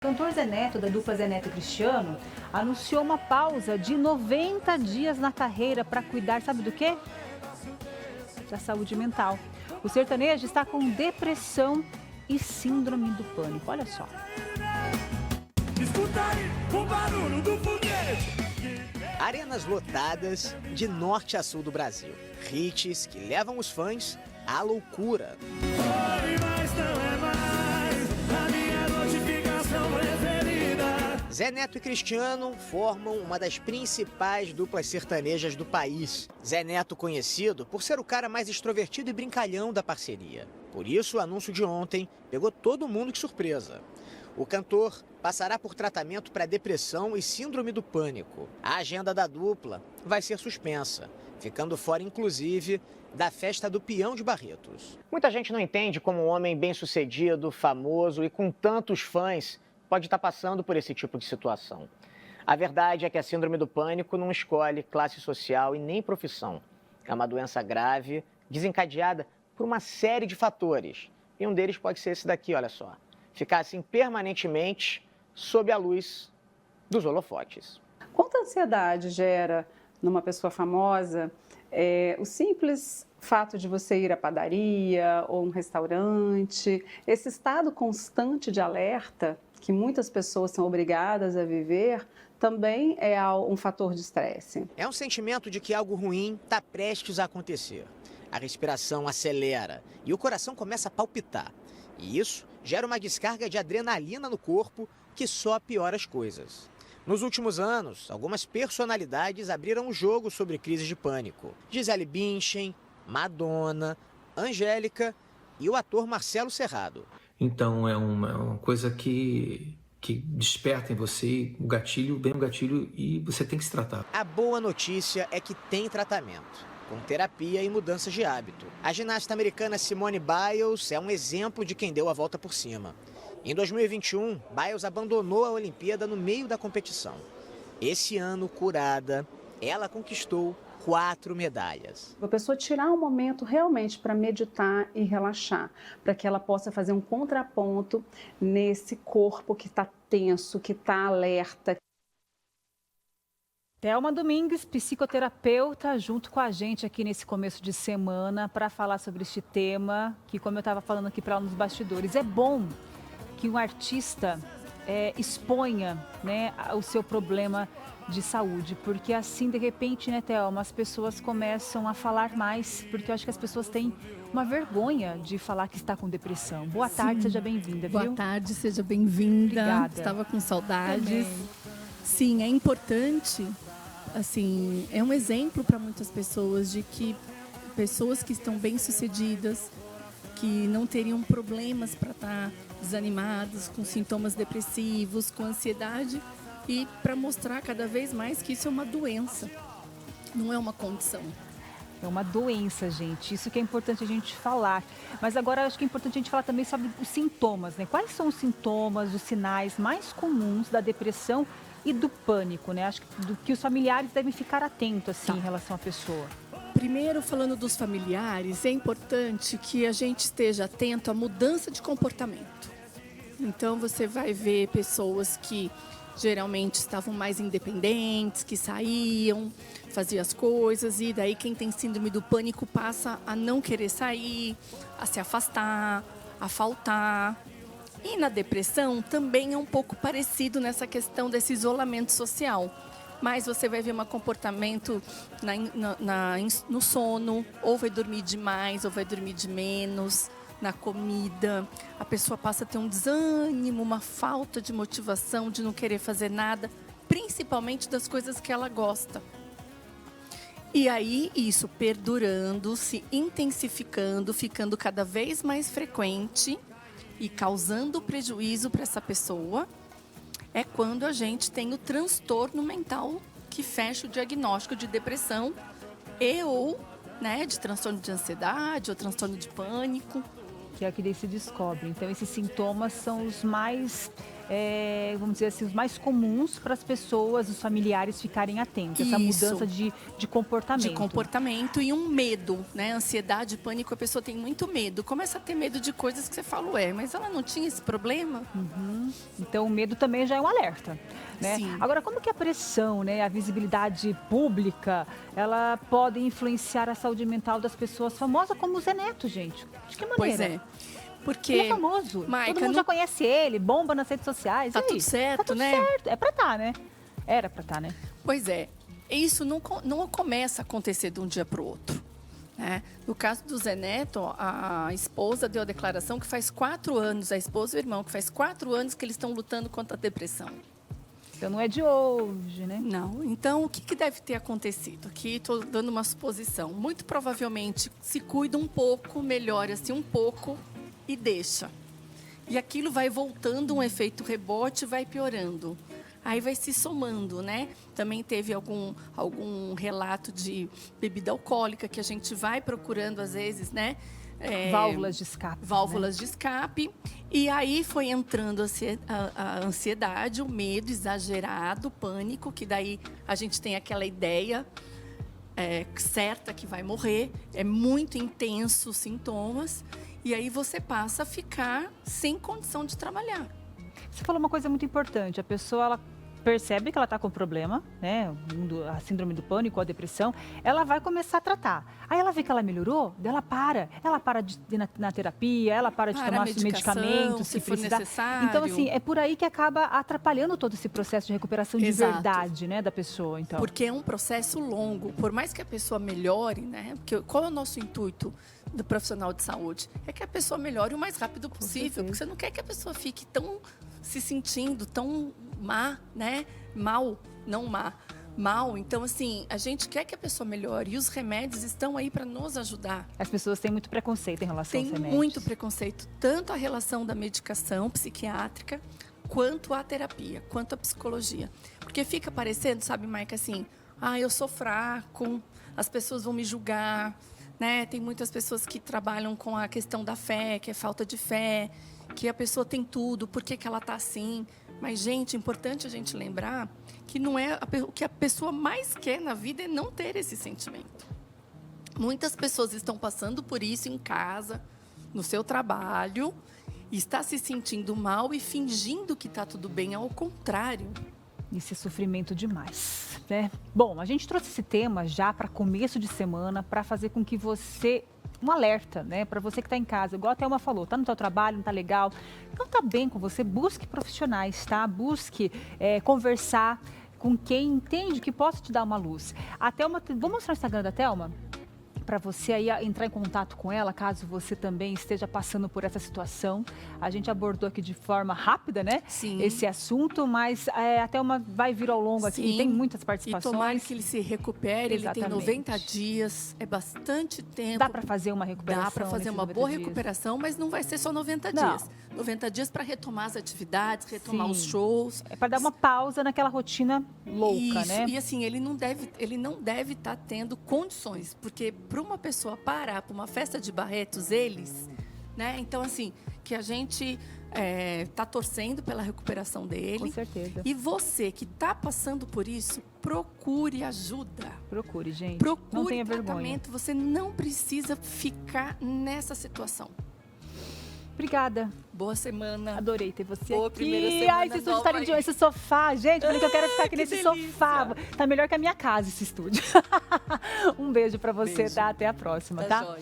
O cantor Zé Neto, da dupla Zé Neto e Cristiano, anunciou uma pausa de 90 dias na carreira para cuidar, sabe do quê? Da saúde mental. O sertanejo está com depressão e síndrome do pânico. Olha só. Escuta aí o barulho do foguete. Arenas lotadas de norte a sul do Brasil. Hits que levam os fãs à loucura. Zé Neto e Cristiano formam uma das principais duplas sertanejas do país. Zé Neto conhecido por ser o cara mais extrovertido e brincalhão da parceria. Por isso, o anúncio de ontem pegou todo mundo de surpresa. O cantor passará por tratamento para depressão e síndrome do pânico. A agenda da dupla vai ser suspensa, ficando fora, inclusive, da festa do Peão de Barretos. Muita gente não entende como um homem bem-sucedido, famoso e com tantos fãs pode estar passando por esse tipo de situação. A verdade é que a síndrome do pânico não escolhe classe social e nem profissão. É uma doença grave, desencadeada por uma série de fatores. E um deles pode ser esse daqui, olha só. Ficar assim permanentemente sob a luz dos holofotes. Quanta ansiedade gera numa pessoa famosa o simples fato de você ir à padaria ou um restaurante, esse estado constante de alerta que muitas pessoas são obrigadas a viver, também é um fator de estresse. É um sentimento de que algo ruim está prestes a acontecer. A respiração acelera e o coração começa a palpitar. E isso gera uma descarga de adrenalina no corpo que só piora as coisas. Nos últimos anos, algumas personalidades abriram o jogo sobre crises de pânico. Gisele Bündchen, Madonna, Angélica e o ator Marcelo Serrado. Então é uma coisa que desperta em você o gatilho, bem o gatilho, e você tem que se tratar. A boa notícia é que tem tratamento, com terapia e mudanças de hábito. A ginasta americana Simone Biles é um exemplo de quem deu a volta por cima. Em 2021, Biles abandonou a Olimpíada no meio da competição. Esse ano, curada, ela conquistou 4 medalhas. A pessoa tirar um momento realmente para meditar e relaxar, para que ela possa fazer um contraponto nesse corpo que está tenso, que está alerta. Thelma Domingues, psicoterapeuta, junto com a gente aqui nesse começo de semana para falar sobre este tema, que, como eu estava falando aqui para ela nos bastidores, é bom que um artista exponha, né, o seu problema de saúde, porque assim, de repente, né, Thelma, as pessoas começam a falar mais, porque eu acho que as pessoas têm uma vergonha de falar que está com depressão. Boa tarde, seja bem-vinda, viu? Boa tarde, seja bem-vinda. Obrigada. Estava com saudades. Também. Sim, é importante, assim, é um exemplo para muitas pessoas de que pessoas que estão bem-sucedidas, que não teriam problemas para estar desanimadas, com sintomas depressivos, com ansiedade, e para mostrar cada vez mais que isso é uma doença, não é uma condição. É uma doença, gente. Isso que é importante a gente falar. Mas agora acho que é importante a gente falar também sobre os sintomas, né? Quais são os sintomas, os sinais mais comuns da depressão e do pânico, né? Acho que os familiares devem ficar atentos assim, em relação à pessoa. Primeiro, falando dos familiares, é importante que a gente esteja atento à mudança de comportamento. Então, você vai ver pessoas que geralmente estavam mais independentes, que saíam, faziam as coisas, e daí quem tem síndrome do pânico passa a não querer sair, a se afastar, a faltar. E na depressão também é um pouco parecido nessa questão desse isolamento social. Mas você vai ver um comportamento no sono, ou vai dormir demais, ou vai dormir de menos, na comida. A pessoa passa a ter um desânimo, uma falta de motivação, de não querer fazer nada, principalmente das coisas que ela gosta. E aí, isso perdurando, se intensificando, ficando cada vez mais frequente e causando prejuízo para essa pessoa, é quando a gente tem o transtorno mental que fecha o diagnóstico de depressão ou, né, de transtorno de ansiedade ou transtorno de pânico. Que é o que daí se descobre. Então, esses sintomas são os mais vamos dizer assim, os mais comuns para as pessoas, os familiares ficarem atentos. Essa Isso. mudança de comportamento. De comportamento e um medo, né? Ansiedade, pânico, a pessoa tem muito medo. Começa a ter medo de coisas que você fala, mas ela não tinha esse problema? Então, o medo também já é um alerta, né? Sim. Agora, como que a pressão, né, a visibilidade pública, ela pode influenciar a saúde mental das pessoas famosas, como o Zé Neto, gente? De que maneira? Pois é. Porque, Ele é famoso, Maica, todo mundo já conhece ele, bomba nas redes sociais. Tá E aí? tudo certo, tá tudo né? certo. É pra estar, né? Era pra estar, né? Pois é. Isso não começa a acontecer de um dia para o outro. Né? No caso do Zé Neto, a esposa deu a declaração que faz 4 anos, a esposa e o irmão, que faz 4 anos que eles estão lutando contra a depressão. Então não é de hoje, né? Não. Então, o que deve ter acontecido? Aqui estou dando uma suposição. Muito provavelmente se cuida um pouco, melhora assim um pouco e deixa. E aquilo vai voltando, um efeito rebote, vai piorando. Aí vai se somando, né? Também teve algum relato de bebida alcoólica que a gente vai procurando às vezes, né? Válvulas de escape. Válvulas de escape. E aí foi entrando a ansiedade, o medo exagerado, o pânico, que daí a gente tem aquela ideia certa que vai morrer. É muito intenso os sintomas. E aí você passa a ficar sem condição de trabalhar. Você falou uma coisa muito importante. A pessoa, ela percebe que ela está com problema, né? A síndrome do pânico, a depressão. Ela vai começar a tratar. Aí ela vê que ela melhorou, daí ela para. Ela para de ir na terapia, ela para de tomar os medicamentos, se for precisar. necessário. Então, assim, é por aí que acaba atrapalhando todo esse processo de recuperação de Exato. verdade, né, da pessoa, então. Porque é um processo longo. Por mais que a pessoa melhore, né? Porque qual é o nosso intuito do profissional de saúde? É que a pessoa melhore o mais rápido possível. Porque você não quer que a pessoa fique se sentindo tão né? Mal. Então, assim, a gente quer que a pessoa melhore. E os remédios estão aí para nos ajudar. As pessoas têm muito preconceito em relação aos remédios. Tem muito preconceito. Tanto a relação da medicação psiquiátrica, quanto a terapia, quanto a psicologia. Porque fica parecendo, sabe, Maica, assim, eu sou fraco, as pessoas vão me julgar, né? Tem muitas pessoas que trabalham com a questão da fé, que é falta de fé, que a pessoa tem tudo, por que ela está assim? Mas, gente, é importante a gente lembrar que não é o que a pessoa mais quer na vida é não ter esse sentimento. Muitas pessoas estão passando por isso em casa, no seu trabalho, e está se sentindo mal e fingindo que está tudo bem, ao contrário. Isso é sofrimento demais, né? Bom, a gente trouxe esse tema já para começo de semana, para fazer com que você... Um alerta, né? Para você que está em casa, igual a Thelma falou, tá no seu trabalho, não tá legal, não tá bem com você, busque profissionais, tá? Busque conversar com quem entende que possa te dar uma luz. A Thelma, vou mostrar o Instagram da Thelma? Para você aí entrar em contato com ela, caso você também esteja passando por essa situação. A gente abordou aqui de forma rápida, né? Sim. Esse assunto, mas a Thelma vai vir ao longo aqui, tem muitas participações. E tomara que ele se recupere, Exatamente. Ele tem 90 dias, é bastante tempo. Dá para fazer uma recuperação? Dá para fazer uma boa recuperação, mas não vai ser só 90 dias. 90 dias para retomar as atividades, retomar os shows. É para dar uma pausa naquela rotina louca, né? E assim, ele não deve estar tendo condições, porque para uma pessoa parar para uma festa de Barretos, né? Então, assim, que a gente está torcendo pela recuperação dele. Com certeza. E você que está passando por isso, procure ajuda. Procure, gente. Procure não tenha tratamento. vergonha. Você não precisa ficar nessa situação. Obrigada. Boa semana. Adorei ter você Boa aqui. primeira semana Ai, esse estúdio nova tá lindinho. Esse sofá, gente. Falei que eu quero ficar aqui que nesse delícia. sofá. Tá melhor que a minha casa esse estúdio. Um beijo pra você, Beijo. tá? Até a próxima, Tá tá? joia.